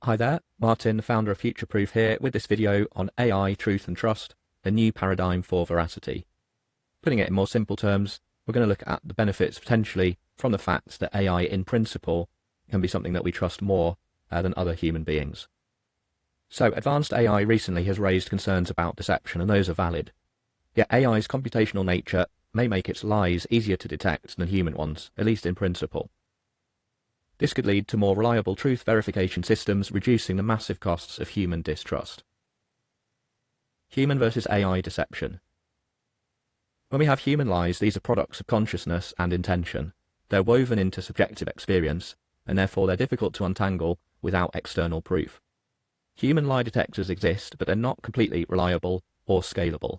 Hi there, Martin, the founder of FutureProof here with this video on AI, truth and trust, a new paradigm for Veracity. Putting it in more simple terms, we're going to look at the benefits potentially from the fact that AI in principle can be something that we trust more than other human beings. So advanced AI recently has raised concerns about deception, and those are valid. Yet AI's computational nature may make its lies easier to detect than human ones, at least in principle. This could lead to more reliable truth verification systems, reducing the massive costs of human distrust. Human versus AI deception. When we have human lies, these are products of consciousness and intention. They're woven into subjective experience, and therefore they're difficult to untangle without external proof. Human lie detectors exist, but they're not completely reliable or scalable.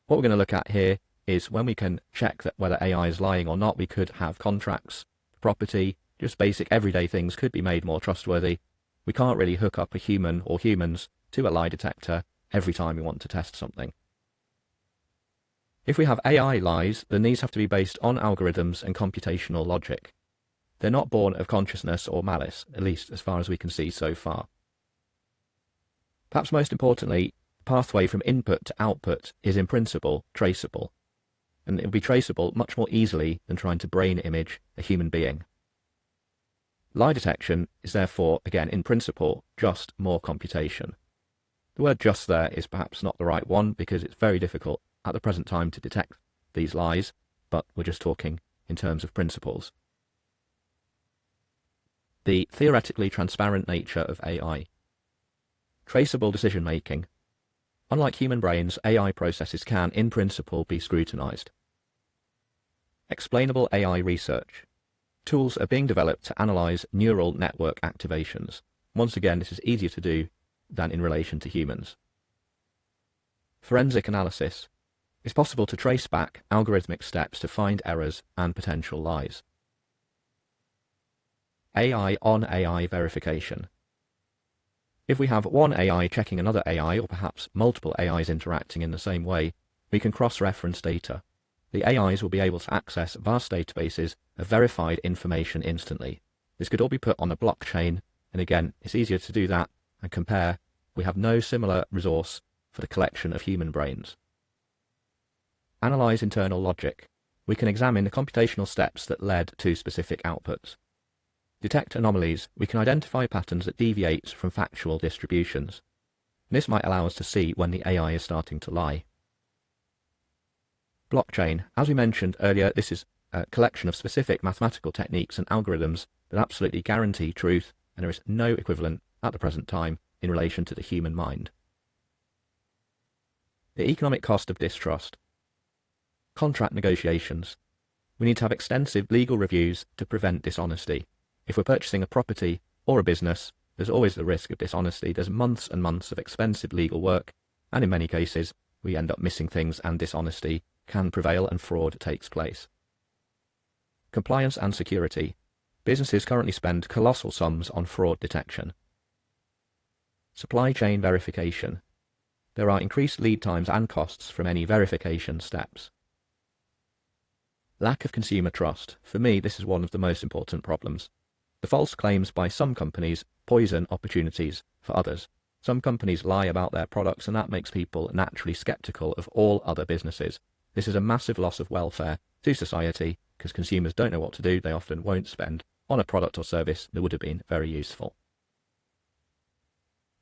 What we're going to look at here is when we can check that whether AI is lying or not, we could have contracts, property, just basic everyday things could be made more trustworthy. We can't really hook up a human or humans to a lie detector every time we want to test something. If we have AI lies, then these have to be based on algorithms and computational logic. They're not born of consciousness or malice, at least as far as we can see so far. Perhaps most importantly, the pathway from input to output is in principle traceable, and it will be traceable much more easily than trying to brain image a human being. Lie detection is therefore, again, in principle, just more computation. The word just there is perhaps not the right one because it's very difficult at the present time to detect these lies, but we're just talking in terms of principles. The theoretically transparent nature of AI. Traceable decision making. Unlike human brains, AI processes can, in principle, be scrutinized. Explainable AI research. Tools are being developed to analyze neural network activations. Once again, this is easier to do than in relation to humans. Forensic analysis. It's possible to trace back algorithmic steps to find errors and potential lies. AI on AI verification. If we have one AI checking another AI, or perhaps multiple AIs interacting in the same way, we can cross-reference data. The AIs will be able to access vast databases of verified information instantly. This could all be put on a blockchain, and again, it's easier to do that and compare. We have no similar resource for the collection of human brains. Analyze internal logic. We can examine the computational steps that led to specific outputs. Detect anomalies. We can identify patterns that deviate from factual distributions. This might allow us to see when the AI is starting to lie. Blockchain. As we mentioned earlier, this is a collection of specific mathematical techniques and algorithms that absolutely guarantee truth, and there is no equivalent at the present time in relation to the human mind. The economic cost of distrust. Contract negotiations. We need to have extensive legal reviews to prevent dishonesty. If we're purchasing a property or a business, there's always the risk of dishonesty. There's months and months of expensive legal work, and in many cases, we end up missing things and dishonesty can prevail and fraud takes place. Compliance and security. Businesses currently spend colossal sums on fraud detection. Supply chain verification. There are increased lead times and costs from any verification steps. Lack of consumer trust. For me, this is one of the most important problems. The false claims by some companies poison opportunities for others. Some companies lie about their products, and that makes people naturally skeptical of all other businesses. This is a massive loss of welfare to society because consumers don't know what to do. They often won't spend on a product or service that would have been very useful.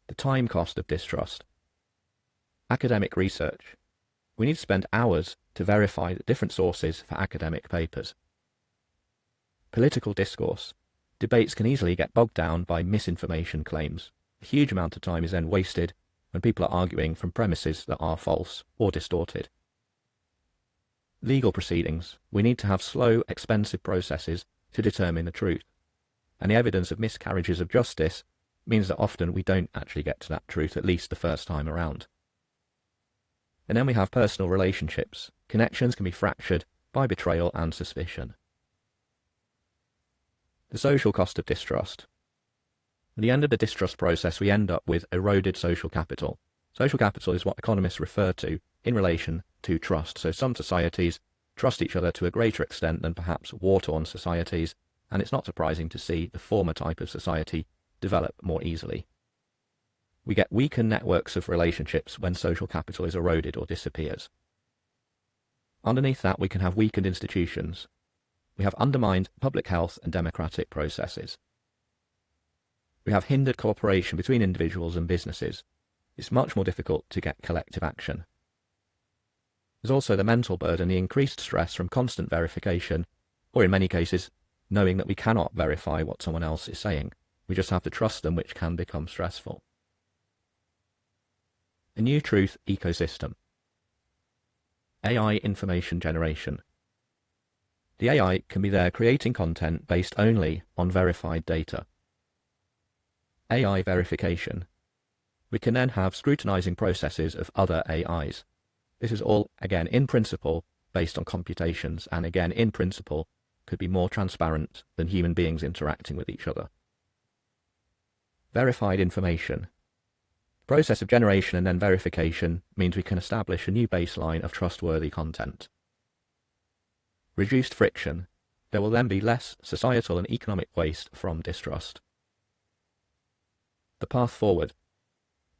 The time cost of distrust. Academic research. We need to spend hours to verify the different sources for academic papers. Political discourse. Debates can easily get bogged down by misinformation claims. A huge amount of time is then wasted when people are arguing from premises that are false or distorted. Legal proceedings. We need to have slow, expensive processes to determine the truth. And the evidence of miscarriages of justice means that often we don't actually get to that truth, at least the first time around. And then we have personal relationships. Connections can be fractured by betrayal and suspicion. The social cost of distrust. At the end of the distrust process, we end up with eroded social capital. Social capital is what economists refer to in relation to trust. So some societies trust each other to a greater extent than perhaps war-torn societies, and it's not surprising to see the former type of society develop more easily. We get weakened networks of relationships when social capital is eroded or disappears. Underneath that, we can have weakened institutions. We have undermined public health and democratic processes. We have hindered cooperation between individuals and businesses. It's much more difficult to get collective action. There's also the mental burden, the increased stress from constant verification, or in many cases, knowing that we cannot verify what someone else is saying. We just have to trust them, which can become stressful. A new truth ecosystem. AI information generation. The AI can be there creating content based only on verified data. AI verification. We can then have scrutinizing processes of other AIs. This is all, again, in principle, based on computations, and again, in principle, could be more transparent than human beings interacting with each other. Verified information. The process of generation and then verification means we can establish a new baseline of trustworthy content. Reduced friction. There will then be less societal and economic waste from distrust. The path forward.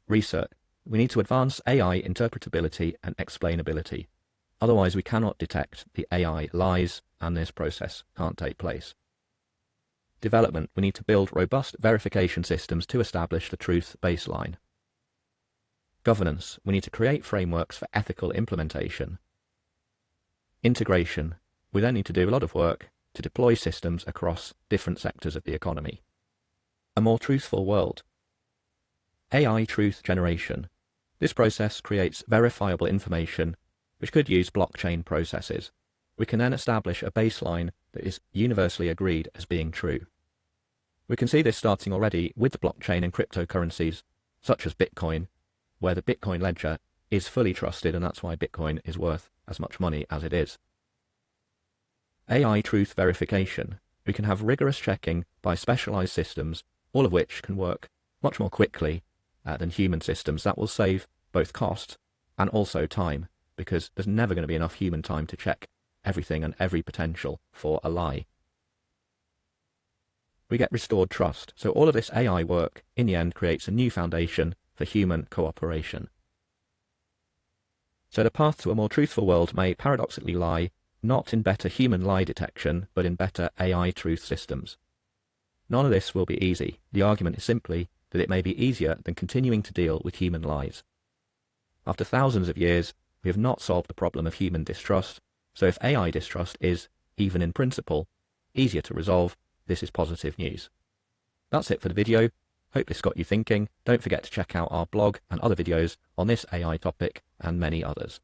Research. We need to advance AI interpretability and explainability. Otherwise, we cannot detect the AI lies, and this process can't take place. Development. We need to build robust verification systems to establish the truth baseline. Governance. We need to create frameworks for ethical implementation. Integration. We then need to do a lot of work to deploy systems across different sectors of the economy. A more truthful world. AI truth generation. This process creates verifiable information which could use blockchain processes. We can then establish a baseline that is universally agreed as being true. We can see this starting already with the blockchain and cryptocurrencies such as Bitcoin, where the Bitcoin ledger is fully trusted, and that's why Bitcoin is worth as much money as it is. AI truth verification. We can have rigorous checking by specialized systems, all of which can work much more quickly than human systems. That will save both cost and also time, because there's never going to be enough human time to check everything and every potential for a lie. We get restored trust. So all of this AI work, in the end, creates a new foundation for human cooperation. So the path to a more truthful world may paradoxically lie not in better human lie detection, but in better AI truth systems. None of this will be easy. The argument is simply that it may be easier than continuing to deal with human lies. After thousands of years, we have not solved the problem of human distrust, so if AI distrust is, even in principle, easier to resolve, this is positive news. That's it for the video. Hope this got you thinking. Don't forget to check out our blog and other videos on this AI topic and many others.